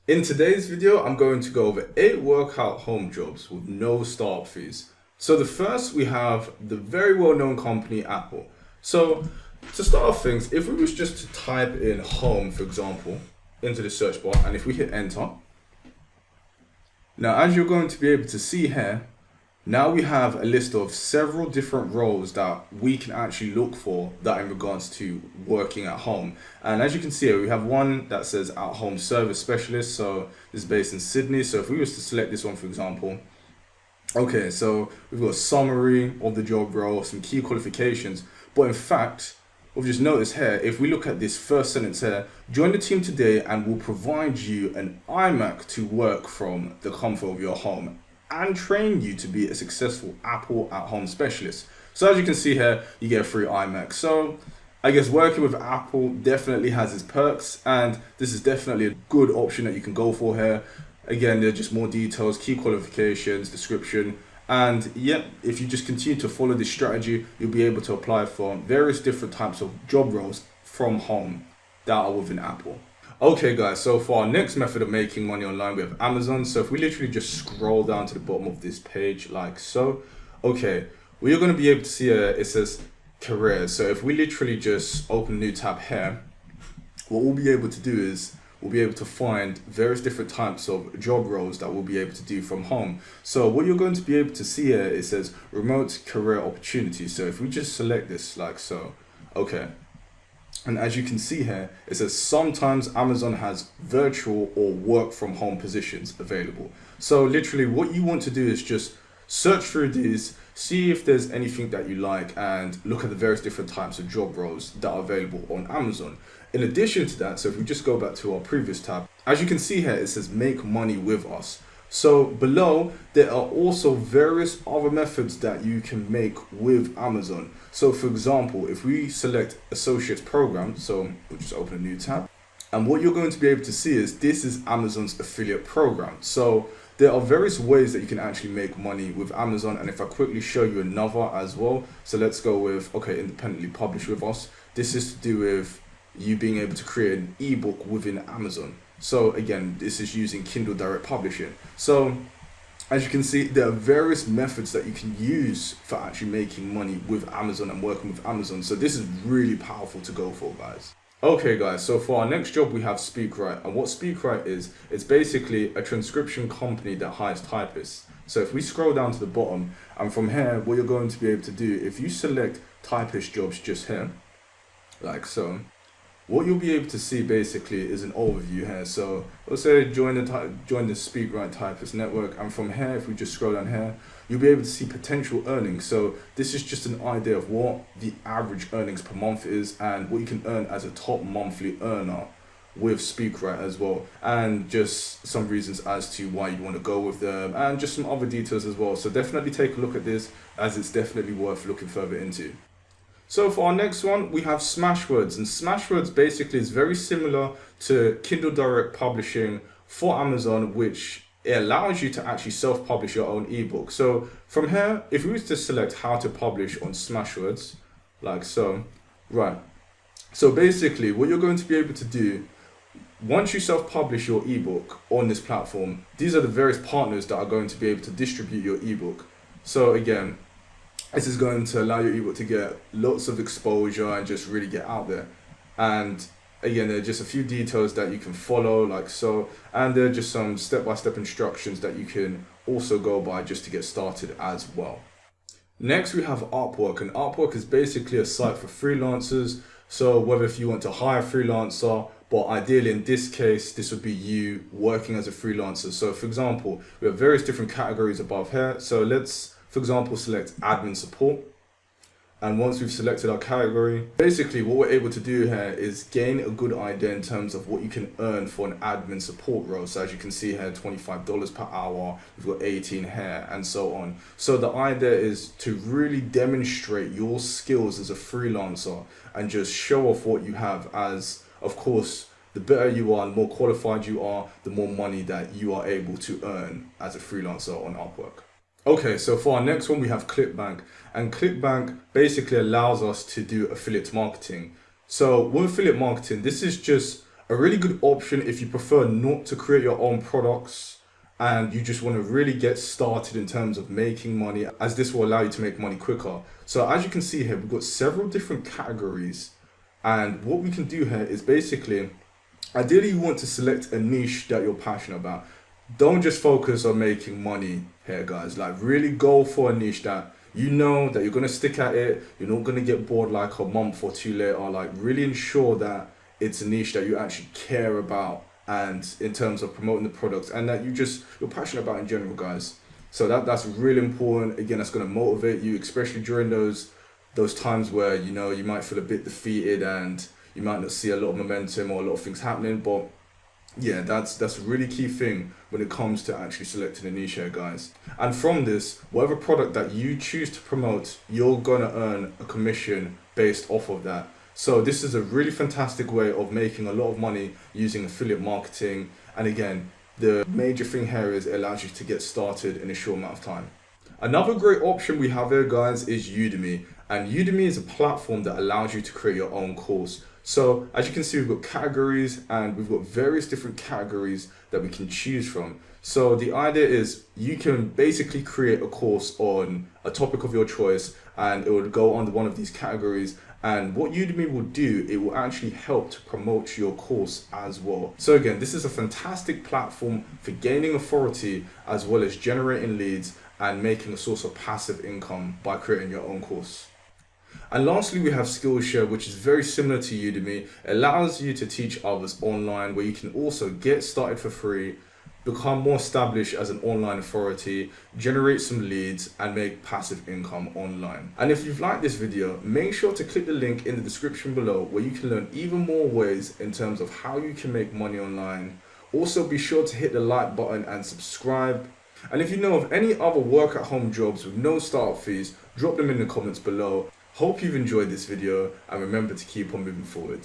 In today's video, I'm going to go over 8 workout home jobs with no startup fees. So the first, we have the very well-known company Apple. So to start off things, if we was just to type in home, for example, into the search bar, and if we hit enter, now as you're going to be able to see here, now we have a list of several different roles that we can actually look for that in regards to working at home. And as you can see here, we have one that says at home service specialist. So this is based in Sydney. So if we was to select this one, for example, okay, so we've got a summary of the job role, some key qualifications. But in fact, we've just noticed here, if we look at this first sentence here, join the team today and we'll provide you an iMac to work from the comfort of your home and train you to be a successful Apple at home specialist. So as you can see here, you get a free iMac. So I guess working with Apple definitely has its perks, and this is definitely a good option that you can go for here. Again, there are just more details, key qualifications, description, and yep, if you just continue to follow this strategy, you'll be able to apply for various different types of job roles from home that are within Apple. Okay guys, so for our next method of making money online, we have Amazon. So if we literally just scroll down to the bottom of this page like so, okay, what you're going to be able to see here, it says careers. So if we literally just open a new tab here, what we'll be able to do is we'll be able to find various different types of job roles that we'll be able to do from home. So what you're going to be able to see here, it says remote career opportunities. So if we just select this like so, okay. And as you can see here, it says sometimes Amazon has virtual or work from home positions available. So literally what you want to do is just search through these, see if there's anything that you like, and look at the various different types of job roles that are available on Amazon. In addition to that, so if we just go back to our previous tab, as you can see here, it says make money with us. So below, there are also various other methods that you can make with Amazon. So for example, if we select Associates Program, so we'll just open a new tab. And what you're going to be able to see is this is Amazon's affiliate program. So there are various ways that you can actually make money with Amazon. And if I quickly show you another as well. So let's go with, okay, independently publish with us. This is to do with you being able to create an ebook within Amazon. So again, this is using Kindle Direct Publishing. So as you can see, there are various methods that you can use for actually making money with Amazon and working with Amazon. So this is really powerful to go for, guys. Okay guys, so for our next job we have SpeakWrite. And what SpeakWrite is, it's basically a transcription company that hires typists. So if we scroll down to the bottom, and from here, what you're going to be able to do, if you select typist jobs just here, like so, what you'll be able to see basically is an overview here. So let's say join the SpeakWrite Typist Network, and from here, if we just scroll down here, you'll be able to see potential earnings. So this is just an idea of what the average earnings per month is and what you can earn as a top monthly earner with SpeakWrite as well, and just some reasons as to why you want to go with them, and just some other details as well. So definitely take a look at this, as it's definitely worth looking further into. So for our next one, we have Smashwords, and Smashwords basically is very similar to Kindle Direct Publishing for Amazon, which it allows you to actually self-publish your own ebook. So from here, if we were to select how to publish on Smashwords, like so, right. So basically what you're going to be able to do, once you self-publish your ebook on this platform, these are the various partners that are going to be able to distribute your ebook. So again, this is going to allow your ebook to get lots of exposure and just really get out there. And again, there are just a few details that you can follow like so, and there are just some step-by-step instructions that you can also go by just to get started as well. Next, we have Upwork, and Upwork is basically a site for freelancers. So whether if you want to hire a freelancer, but ideally in this case, this would be you working as a freelancer. So for example, we have various different categories above here. So let's, for example, select admin support. And once we've selected our category, basically what we're able to do here is gain a good idea in terms of what you can earn for an admin support role. So as you can see here, $25 per hour, we've got 18 here and so on. So the idea is to really demonstrate your skills as a freelancer and just show off what you have, as of course, the better you are, the more qualified you are, the more money that you are able to earn as a freelancer on Upwork. Okay, so for our next one, we have ClickBank, and ClickBank basically allows us to do affiliate marketing. So with affiliate marketing, this is just a really good option if you prefer not to create your own products and you just want to really get started in terms of making money, as this will allow you to make money quicker. So as you can see here, we've got several different categories, and what we can do here is basically, ideally you want to select a niche that you're passionate about. Don't just focus on making money here, guys. Like, really go for a niche that you know that you're going to stick at it, you're not going to get bored like a month or two later. Like, really ensure that it's a niche that you actually care about, and in terms of promoting the products, and that you're passionate about in general, guys. So that's really important. Again, that's going to motivate you, especially during those times where, you know, you might feel a bit defeated and you might not see a lot of momentum or a lot of things happening. But yeah, that's a really key thing when it comes to actually selecting a niche here, guys. And from this, whatever product that you choose to promote, you're gonna earn a commission based off of that. So this is a really fantastic way of making a lot of money using affiliate marketing. And again, the major thing here is it allows you to get started in a short amount of time. Another great option we have here, guys, is Udemy. And Udemy is a platform that allows you to create your own course. So as you can see, we've got categories, and we've got various different categories that we can choose from. So the idea is you can basically create a course on a topic of your choice, and it will go under one of these categories. And what Udemy will do, it will actually help to promote your course as well. So again, this is a fantastic platform for gaining authority as well as generating leads and making a source of passive income by creating your own course. And lastly, we have Skillshare, which is very similar to Udemy. It allows you to teach others online, where you can also get started for free, become more established as an online authority, generate some leads, and make passive income online. And if you've liked this video, make sure to click the link in the description below, where you can learn even more ways in terms of how you can make money online. Also, be sure to hit the like button and subscribe. And if you know of any other work at home jobs with no startup fees, drop them in the comments below. Hope you've enjoyed this video, and remember to keep on moving forward.